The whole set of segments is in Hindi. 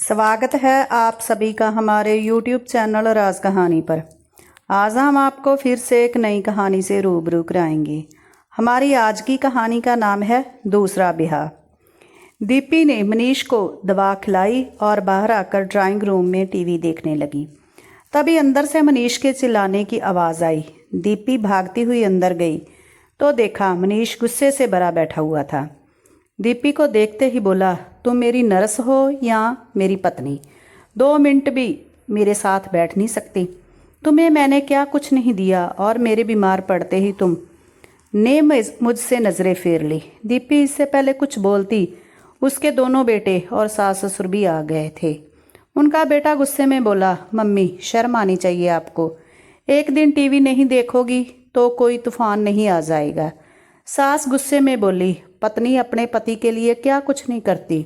स्वागत है आप सभी का हमारे YouTube चैनल राज कहानी पर। आज हम आपको फिर से एक नई कहानी से रूबरू कराएंगे। हमारी आज की कहानी का नाम है दूसरा ब्याह। दीपी ने मनीष को दवा खिलाई और बाहर आकर ड्राइंग रूम में टीवी देखने लगी। तभी अंदर से मनीष के चिल्लाने की आवाज़ आई। दीपी भागती हुई अंदर गई तो देखा मनीष गुस्से से भरा बैठा हुआ था। दीपी को देखते ही बोला, तुम मेरी नर्स हो या मेरी पत्नी? 2 मिनट भी मेरे साथ बैठ नहीं सकती? तुम्हें मैंने क्या कुछ नहीं दिया और मेरे बीमार पड़ते ही तुम ने मुझसे नज़रें फेर ली। दीपी इससे पहले कुछ बोलती उसके दोनों बेटे और सास ससुर भी आ गए थे। उनका बेटा गुस्से में बोला, मम्मी शर्म आनी चाहिए आपको। एक दिन टीवी नहीं देखोगी तो कोई तूफान नहीं आ जाएगा। सास गुस्से में बोली, पत्नी अपने पति के लिए क्या कुछ नहीं करती?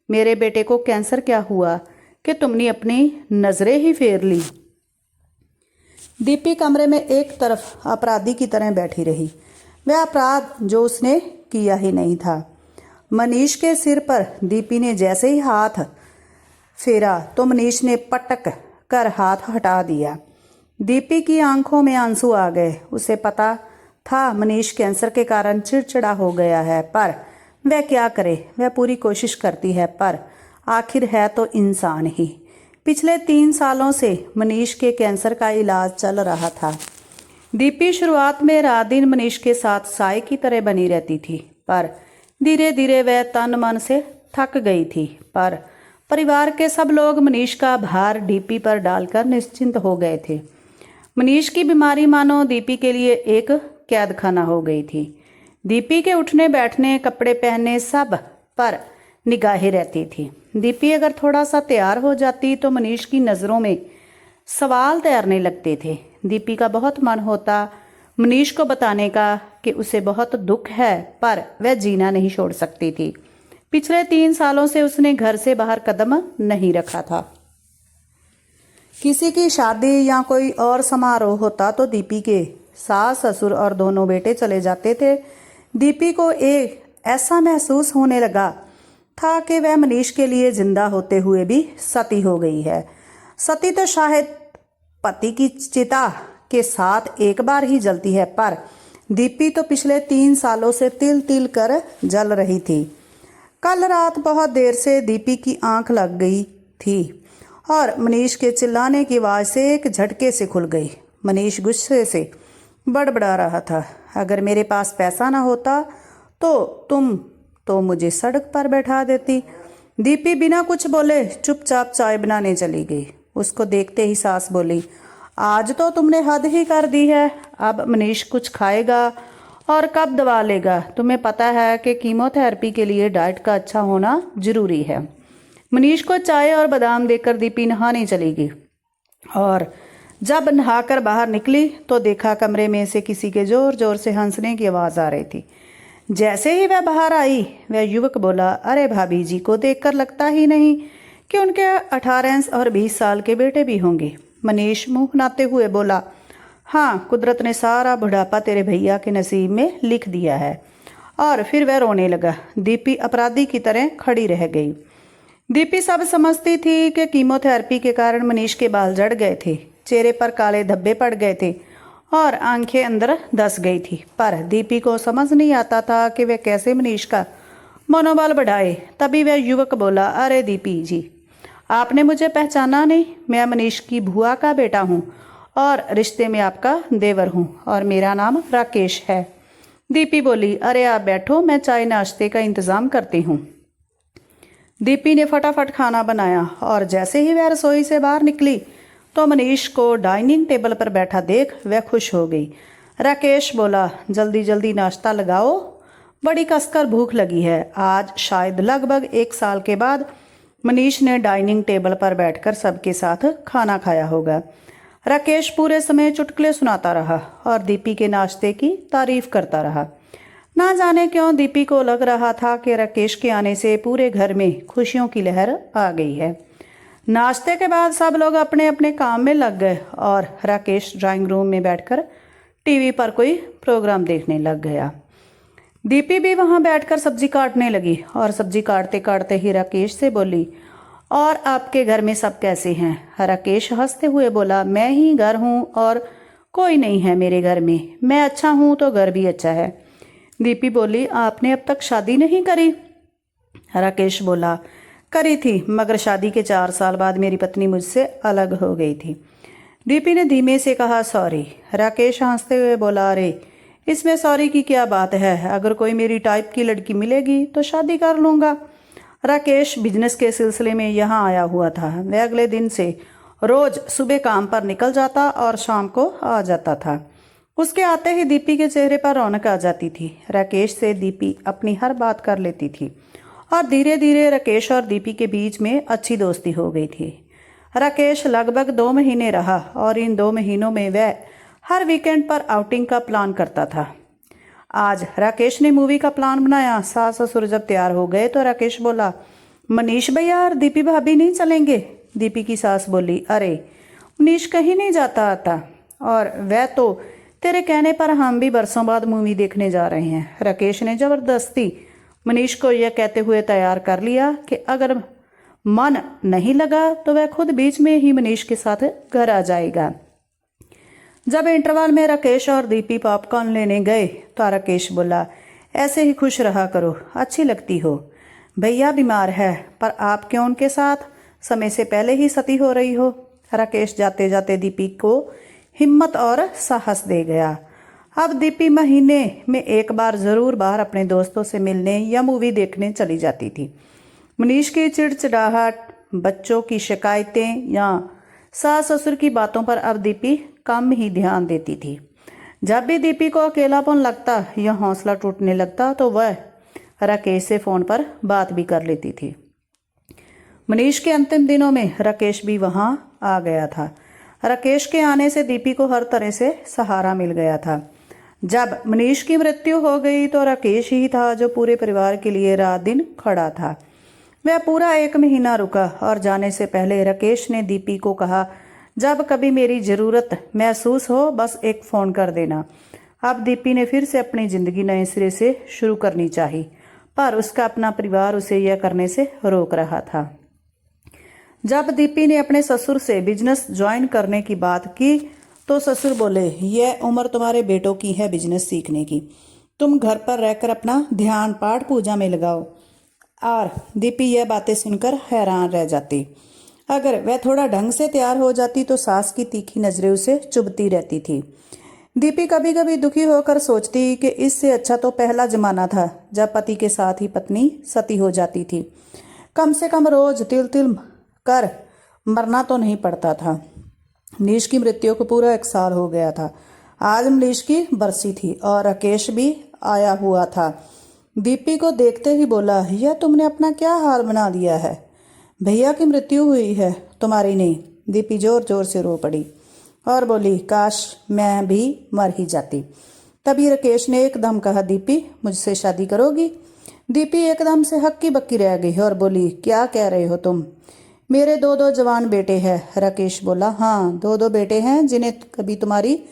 मेरे बेटे को कैंसर क्या हुआ कि तुमने अपनी नज़रें ही फेर ली? दीपी कमरे में एक तरफ अपराधी की तरह बैठी रही। वह अपराध जो उसने किया ही नहीं था। मनीष के सिर पर दीपी ने जैसे ही हाथ फेरा तो मनीष ने पटक कर हाथ हटा दिया। दीपी की आंखों में आंसू आ गए। उसे पता था मनीष कैंसर के कारण चिड़चिड़ा हो गया है, पर वह क्या करे। वह पूरी कोशिश करती है पर आखिर है तो इंसान ही। पिछले 3 सालों से मनीष के कैंसर का इलाज चल रहा था। दीपी शुरुआत में रात दिन मनीष के साथ साए की तरह बनी रहती थी, पर धीरे धीरे वह तन मन से थक गई थी। पर परिवार के सब लोग मनीष का भार दीपी पर डालकर निश्चिंत हो गए थे। मनीष की बीमारी मानो दीपी के लिए एक कैद खाना हो गई थी। दीपी के उठने बैठने, कपड़े पहनने सब पर निगाहें रहती थी। दीपी अगर थोड़ा सा तैयार हो जाती तो मनीष की नज़रों में सवाल तैरने लगते थे। दीपी का बहुत मन होता मनीष को बताने का कि उसे बहुत दुख है, पर वह जीना नहीं छोड़ सकती थी। पिछले 3 सालों से उसने घर से बाहर कदम नहीं रखा था। किसी की शादी या कोई और समारोह होता तो दीपी के सास ससुर और दोनों बेटे चले जाते थे। दीपी को एक ऐसा महसूस होने लगा था कि वह मनीष के लिए जिंदा होते हुए भी सती हो गई है। सती तो शायद पति की चिता के साथ एक बार ही जलती है, पर दीपी तो पिछले 3 सालों से तिल तिल कर जल रही थी। कल रात बहुत देर से दीपी की आंख लग गई थी और मनीष के चिल्लाने की आवाज़ से एक झटके से खुल गई। मनीष गुस्से से बड़बड़ा रहा था, अगर मेरे पास पैसा ना होता तो तुम तो मुझे सड़क पर बैठा देती। दीपी बिना कुछ बोले चुपचाप चाय बनाने चली गई। उसको देखते ही सास बोली, आज तो तुमने हद ही कर दी है। अब मनीष कुछ खाएगा और कब दवा लेगा? तुम्हें पता है कि कीमोथेरेपी के लिए डाइट का अच्छा होना जरूरी है। मनीष को चाय और बादाम देकर दीपी नहाने चली गई और जब नहाकर बाहर निकली तो देखा कमरे में से किसी के जोर जोर से हंसने की आवाज़ आ रही थी। जैसे ही वह बाहर आई वह युवक बोला, अरे भाभी जी को देखकर लगता ही नहीं कि उनके 18 और 20 साल के बेटे भी होंगे। मनीष मुंह बनाते हुए बोला, हाँ, कुदरत ने सारा बुढ़ापा तेरे भैया के नसीब में लिख दिया है। और फिर वह रोने लगा। दीपी अपराधी की तरह खड़ी रह गई। दीपी सब समझती थी कि कीमोथेरेपी के कारण मनीष के बाल झड़ गए थे, चेहरे पर काले धब्बे पड़ गए थे और आंखें अंदर धंस गई थी, पर दीपी को समझ नहीं आता था कि वह कैसे मनीष का मनोबल बढ़ाए। तभी वह युवक बोला, अरे दीपी जी, आपने मुझे पहचाना नहीं? मैं मनीष की बुआ का बेटा हूँ और रिश्ते में आपका देवर हूँ और मेरा नाम राकेश है। दीपी बोली, अरे आप बैठो, मैं चाय नाश्ते का इंतज़ाम करती हूँ। दीपी ने फटाफट खाना बनाया और जैसे ही वह रसोई से बाहर निकली तो मनीष को डाइनिंग टेबल पर बैठा देख वह खुश हो गई। राकेश बोला, जल्दी जल्दी नाश्ता लगाओ, बड़ी कसकर भूख लगी है। आज शायद लगभग 1 साल के बाद मनीष ने डाइनिंग टेबल पर बैठकर सबके साथ खाना खाया होगा। राकेश पूरे समय चुटकुले सुनाता रहा और दीपी के नाश्ते की तारीफ करता रहा। ना जाने क्यों दीपी को लग रहा था कि राकेश के आने से पूरे घर में खुशियों की लहर आ गई है। नाश्ते के बाद सब लोग अपने अपने काम में लग गए और राकेश ड्राइंग रूम में बैठकर टीवी पर कोई प्रोग्राम देखने लग गया। दीपी भी वहां बैठकर सब्जी काटने लगी और सब्जी काटते काटते ही राकेश से बोली, और आपके घर में सब कैसे हैं? राकेश हंसते हुए बोला, मैं ही घर हूँ और कोई नहीं है मेरे घर में। मैं अच्छा हूँ तो घर भी अच्छा है। दीपी बोली, आपने अब तक शादी नहीं करी? राकेश बोला, करी थी, मगर शादी के 4 साल बाद मेरी पत्नी मुझसे अलग हो गई थी। दीपी ने धीमे से कहा, सॉरी। राकेश हंसते हुए बोला, अरे इसमें सॉरी की क्या बात है? अगर कोई मेरी टाइप की लड़की मिलेगी तो शादी कर लूँगा। राकेश बिजनेस के सिलसिले में यहाँ आया हुआ था। वह अगले दिन से रोज सुबह काम पर निकल जाता और शाम को आ जाता था। उसके आते ही दीपी के चेहरे पर रौनक आ जाती थी। राकेश से दीपी अपनी हर बात कर लेती थी और धीरे धीरे राकेश और दीपी के बीच में अच्छी दोस्ती हो गई थी। राकेश लगभग 2 महीने रहा और इन 2 महीनों में वह हर वीकेंड पर आउटिंग का प्लान करता था। आज राकेश ने मूवी का प्लान बनाया। सास ससुर जब तैयार हो गए तो राकेश बोला, मनीष भैया और दीपी भाभी नहीं चलेंगे? दीपी की सास बोली, अरे मनीष कहीं नहीं जाता आता, और वह तो तेरे कहने पर हम भी बरसों बाद मूवी देखने जा रहे हैं। राकेश ने जबरदस्ती मनीष को यह कहते हुए तैयार कर लिया कि अगर मन नहीं लगा तो वह खुद बीच में ही मनीष के साथ घर आ जाएगा। जब इंटरवल में राकेश और दीपी पॉपकॉर्न लेने गए तो राकेश बोला, ऐसे ही खुश रहा करो, अच्छी लगती हो। भैया बीमार है, पर आप क्यों उनके साथ समय से पहले ही सती हो रही हो? राकेश जाते जाते दीपी को हिम्मत और साहस दे गया। अब दीपी महीने में एक बार जरूर बाहर अपने दोस्तों से मिलने या मूवी देखने चली जाती थी। मनीष की चिड़चिड़ाहट, बच्चों की शिकायतें या सास ससुर की बातों पर अब दीपी कम ही ध्यान देती थी। जब भी दीपी को अकेलापन लगता या हौसला टूटने लगता तो वह राकेश से फ़ोन पर बात भी कर लेती थी। मनीष के अंतिम दिनों में राकेश भी वहां आ गया था। राकेश के आने से दीपी को हर तरह से सहारा मिल गया था। जब मनीष की मृत्यु हो गई तो राकेश ही था जो पूरे परिवार के लिए रात दिन खड़ा था। वह पूरा 1 महीना रुका और जाने से पहले राकेश ने दीपी को कहा, जब कभी मेरी ज़रूरत महसूस हो बस एक फ़ोन कर देना। अब दीपी ने फिर से अपनी ज़िंदगी नए सिरे से शुरू करनी चाहिए, पर उसका अपना परिवार उसे यह करने से रोक रहा था। जब दीपी ने अपने ससुर से बिजनेस ज्वाइन करने की बात की तो ससुर बोले, यह उम्र तुम्हारे बेटों की है बिजनेस सीखने की, तुम घर पर रहकर अपना ध्यान पाठ पूजा में लगाओ। और दीपी यह बातें सुनकर हैरान रह जाती। अगर वह थोड़ा ढंग से तैयार हो जाती तो सास की तीखी नजरें उसे चुभती रहती थी। दीपी कभी कभी दुखी होकर सोचती कि इससे अच्छा तो पहला जमाना था जब पति के साथ ही पत्नी सती हो जाती थी। कम से कम रोज तिल तिल कर मरना तो नहीं पड़ता था। मनीष की मृत्यु को पूरा 1 साल हो गया था। आज मनीष की बरसी थी और राकेश भी आया हुआ था। दीपी को देखते ही बोला, यह तुमने अपना क्या हाल बना दिया है? भैया की मृत्यु हुई है, तुम्हारी नहीं। दीपी जोर जोर से रो पड़ी और बोली, काश मैं भी मर ही जाती। तभी राकेश ने एकदम कहा, दीपी मुझसे शादी करोगी? दीपी एकदम से हक्की बक्की रह गई और बोली, क्या कह रहे हो तुम? मेरे 2 जवान बेटे हैं। राकेश बोला, हाँ 2 बेटे हैं जिन्हें कभी तुम्हारी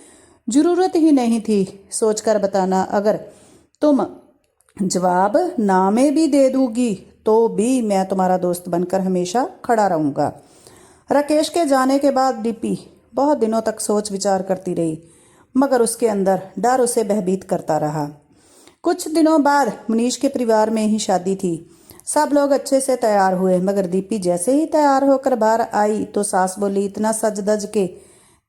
जरूरत ही नहीं थी। सोचकर बताना, अगर तुम जवाब ना में भी दे दूंगी तो भी मैं तुम्हारा दोस्त बनकर हमेशा खड़ा रहूंगा। राकेश के जाने के बाद दीपी बहुत दिनों तक सोच विचार करती रही, मगर उसके अंदर डर उसे भयभीत करता रहा। कुछ दिनों बाद मनीष के परिवार में ही शादी थी। सब लोग अच्छे से तैयार हुए, मगर दीपी जैसे ही तैयार होकर बाहर आई तो सास बोली, इतना सज धज के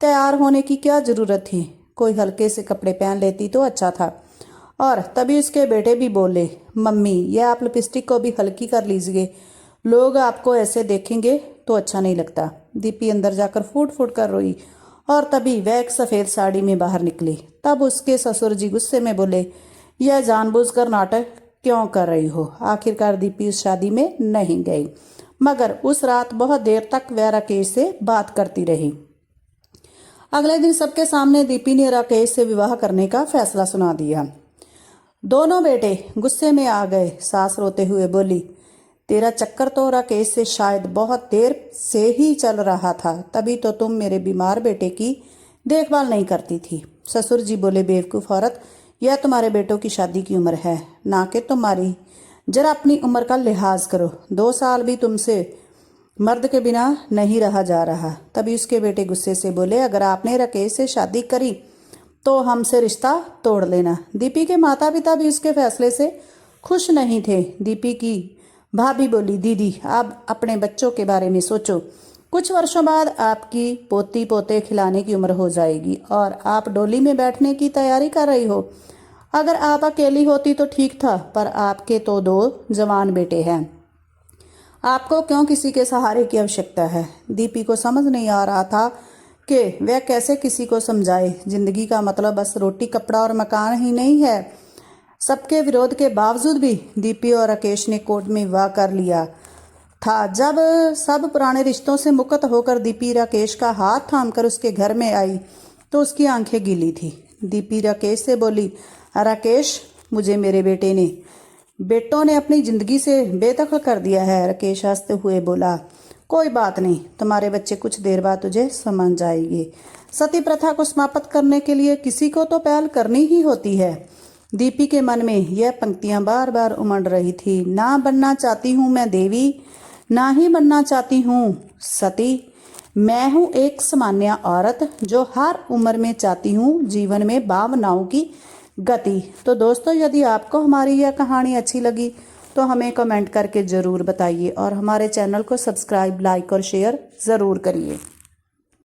तैयार होने की क्या जरूरत थी? कोई हल्के से कपड़े पहन लेती तो अच्छा था। और तभी उसके बेटे भी बोले, मम्मी यह आप लिपस्टिक को भी हल्की कर लीजिए, लोग आपको ऐसे देखेंगे तो अच्छा नहीं लगता। दीपी अंदर जाकर फूट फूट कर रोई और तभी वह एक सफ़ेद साड़ी में बाहर निकली। तब उसके ससुर जी गुस्से में बोले, यह जानबूझकर नाटक क्यों कर रही हो? आखिरकार दीपी उस शादी में नहीं गई, मगर उस रात बहुत देर तक वह राकेश से बात करती रही। अगले दिन सबके सामने दीपी ने राकेश से विवाह करने का फैसला सुना दिया। दोनों बेटे गुस्से में आ गए। सास रोते हुए बोली, तेरा चक्कर तो राकेश से शायद बहुत देर से ही चल रहा था, तभी तो तुम मेरे बीमार बेटे की देखभाल नहीं करती थी। ससुर जी बोले, बेवकूफ़ औरत, यह तुम्हारे बेटों की शादी की उम्र है, ना कि तुम्हारी। जरा अपनी उम्र का लिहाज करो। 2 साल भी तुमसे मर्द के बिना नहीं रहा जा रहा। तभी उसके बेटे गुस्से से बोले, अगर आपने राकेश से शादी करी तो हमसे रिश्ता तोड़ लेना। दीपी के माता पिता भी उसके फैसले से खुश नहीं थे। दीपी की भाभी बोली, दीदी आप अपने बच्चों के बारे में सोचो। कुछ वर्षों बाद आपकी पोती पोते खिलाने की उम्र हो जाएगी और आप डोली में बैठने की तैयारी कर रही हो। अगर आप अकेली होती तो ठीक था, पर आपके तो 2 जवान बेटे हैं। आपको क्यों किसी के सहारे की आवश्यकता है? दीपी को समझ नहीं आ रहा था कि वह कैसे किसी को समझाए। जिंदगी का मतलब बस रोटी कपड़ा और मकान ही नहीं है। सबके विरोध के बावजूद भी दीपी और राकेश ने कोर्ट में विवाह कर लिया था। जब सब पुराने रिश्तों से मुक्त होकर दीपी राकेश का हाथ थामकर उसके घर में आई तो उसकी आंखें गीली थी। दीपी राकेश से बोली, राकेश मुझे मेरे बेटों ने अपनी जिंदगी से बेदखल कर दिया है। राकेश हंसते हुए बोला, कोई बात नहीं, तुम्हारे बच्चे कुछ देर बाद तुझे समझ जाएंगे। सती प्रथा को समाप्त करने के लिए किसी को तो पहल करनी ही होती है। दीपी के मन में यह पंक्तियां बार बार उमड़ रही थी। ना बनना चाहती हूँ मैं देवी, ना ही बनना चाहती हूँ सती। मैं हूँ एक सामान्य औरत जो हर उम्र में चाहती हूँ जीवन में भावनाओं की गति। तो दोस्तों, यदि आपको हमारी यह कहानी अच्छी लगी तो हमें कमेंट करके ज़रूर बताइए और हमारे चैनल को सब्सक्राइब, लाइक और शेयर ज़रूर करिए।